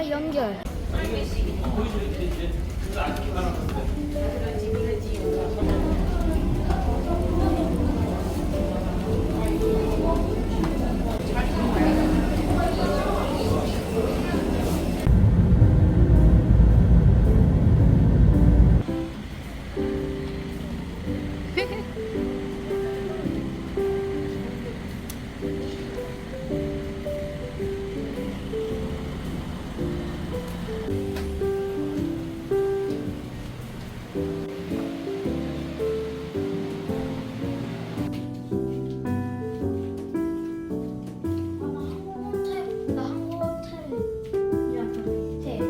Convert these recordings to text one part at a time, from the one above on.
아, 연결. 나 한국 호텔이랑 비슷해.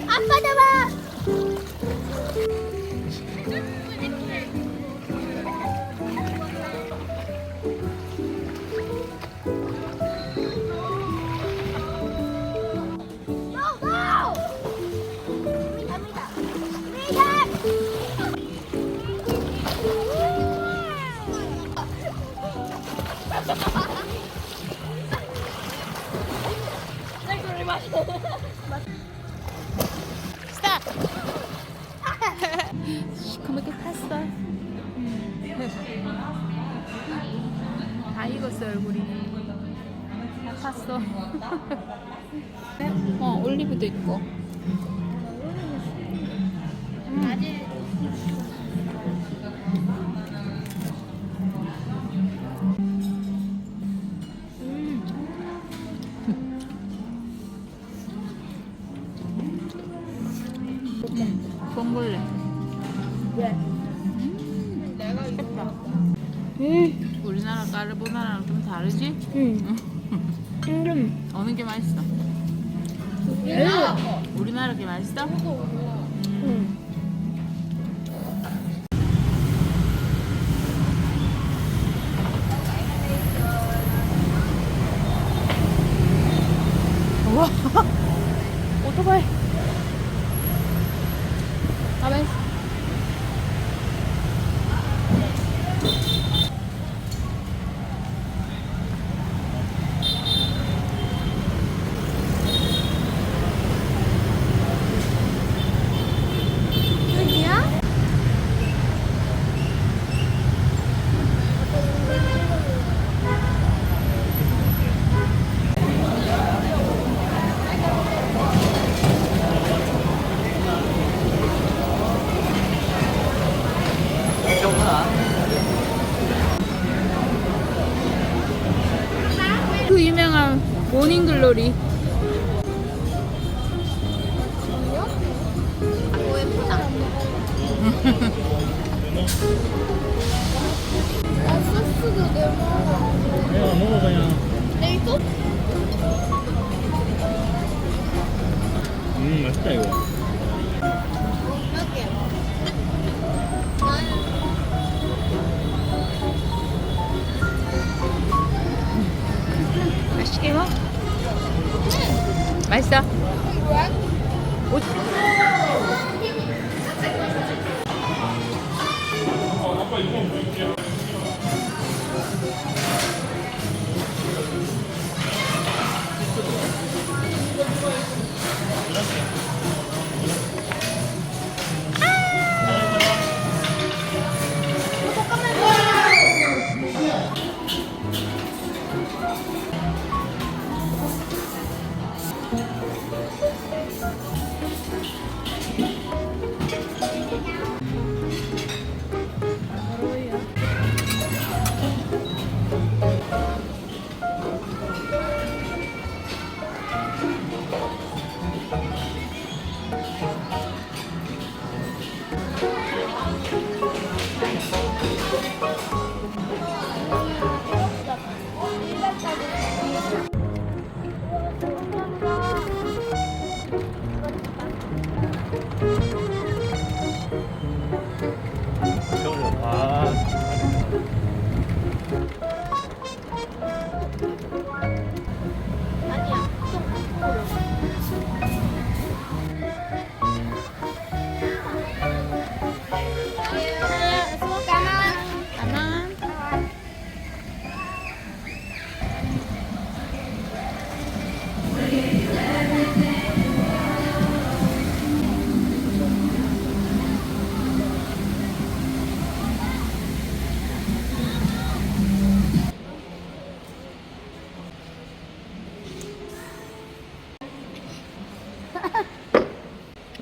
아빠 잡아! 스탑! 시커멓게 탔어. 다 익었어 얼굴이. 다 탔어. 올리브도 있고. 봉골레. 왜? 내가 이거. 우리나라 까르보나라랑 좀 다르지? 응. 어느 게 맛있어? 우리나라 게 맛있어? 응. 우와. 오토바이. 가만 있어. 여기야? 그 유명한 모닝글로리. 오, 예쁘다. 아, 소스도 내가 내가 먹어 그냥. 내일 소스? 맛있다 이거. 여기. 맛있게 먹어? 맛있어? 오.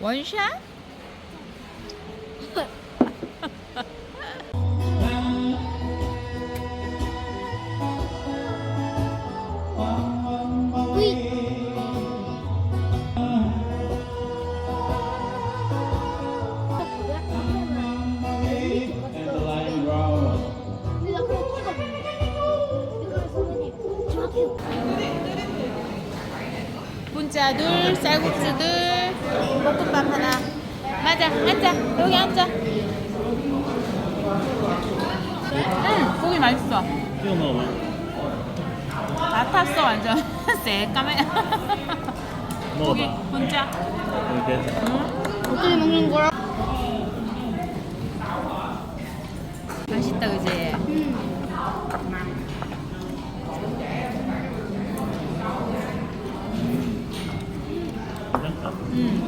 원샷? 분짜 둘, 쌀국수 둘, 볶음밥 하나. 맞아, 앉아. 여기 앉아. 고기 맛있어. 이거 먹어봐. 다 탔어, 완전. 새까매. 고기, 먹어봐. 분짜. 이렇게. 어떻게 먹는 거야? 맛있다, 그지?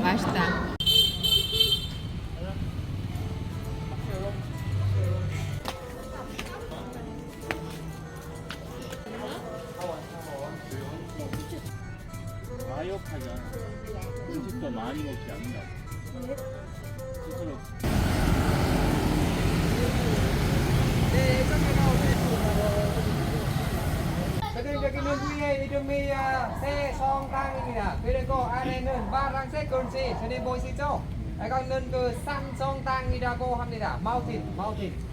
맛있다. 과욕하자. 음식도 많이 먹지 않는다. 스스로. Kedai punya Indomie xe song tang입니다. 그리고 안에는 파란색 건지 전에 보이시죠? 이거는 그 삼성탕이라고 합니다. 마우틴.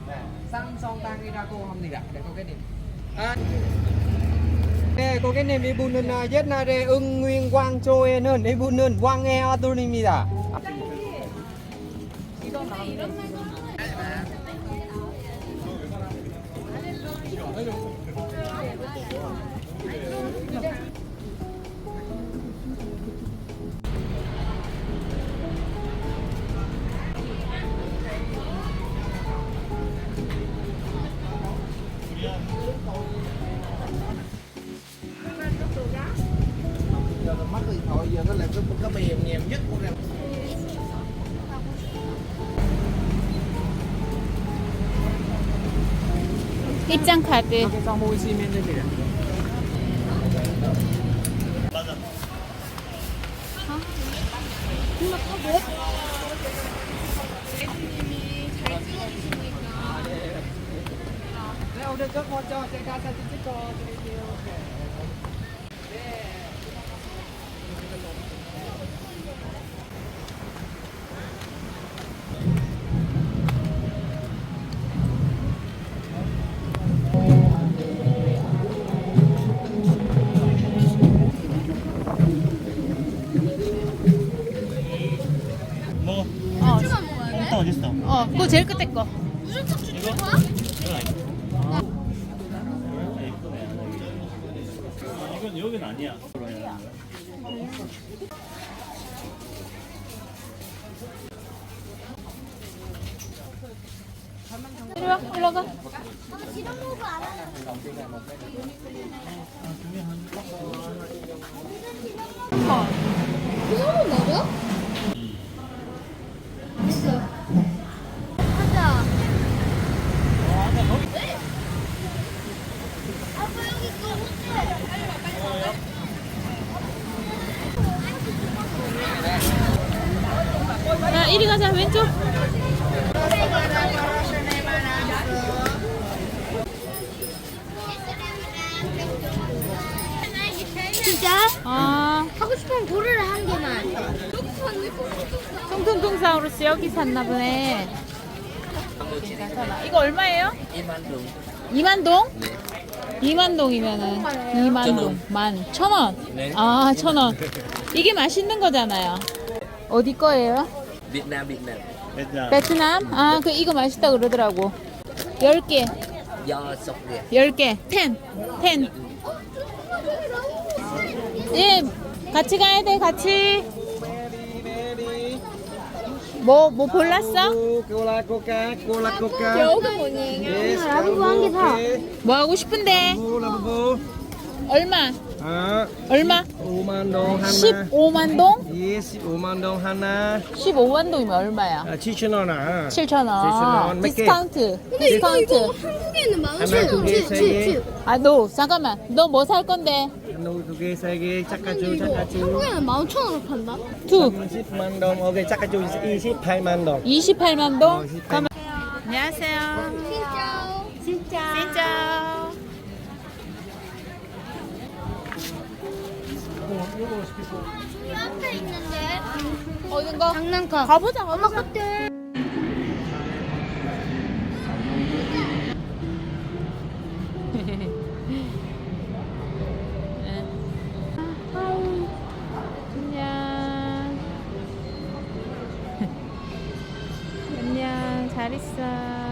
네, 삼성탕이라고 합니다. 네, 고객님. 네, 고객님 이분은 옛날에 응nguyên 광초에는 이분은 왕의 아들입니다. Mắt điện thoại giờ nó làm cái mềm nhèm nhất của em. 입장 카드. 여기서 보시면 됩니다. 맞아. 네, 오늘 첫 먼저 제가 사진 찍어 드릴게요. 먹어. చు만 먹어야 돼? 또 어딨어? 그거 제일 끝에 거. 무슨 척 이거? 주는 거야? 이건 아니야. 이건 여긴 아니야. 이리 와, 올라가. 지금 먹어 안 하는 그 사람 맞아? 됐어. 가자. 아빠 여기 또 호텔. 야, 이리 가자, 왼쪽. 진짜? 아, 하고 싶으면 고르래 한 개만. 통통통사우루스 여기 샀나 보네. 이거 얼마예요? 2만동? 2만동이면은 2만동. 1,000원. 아, 1,000원. 이게 맛있는 거잖아요. 어디 거예요? Việt Nam. 베트남? 아, 이거 맛있다 그러더라고. 10개. Do sọc địa. 10개. 10. 예, 같이 가야 돼, 같이. 뭐 골랐어? Cola Coca. 여기 뭐니? Yes, 라부부 한 개 사. 뭐 하고 싶은데? 라부부. 얼마? 아, 얼마? 5만 동 하나. 15만 동? 예, 15만 동 하나. 15만 동이면 얼마야? 7,000원 아. 7,000원. 몇 개? 디스카운트. 근데 이거 디스카운트. 한국에는 하나, 두 개, 세 개. 아, 너 잠깐만. 너 뭐 살 건데? 누 두개 세 개, 짜까쭈, 짜까쭈. 한국에는 15,000원을 판다. 투 30만 동. 오케이, 짜까쭈 28만 동. 28만 동. 28만 가만. 안녕하세요. 진짜. 진짜. 이 앞에 있는데. 어딘가? 장난감. 가보자. 엄마 그때. 안녕. 안녕. 잘 있어.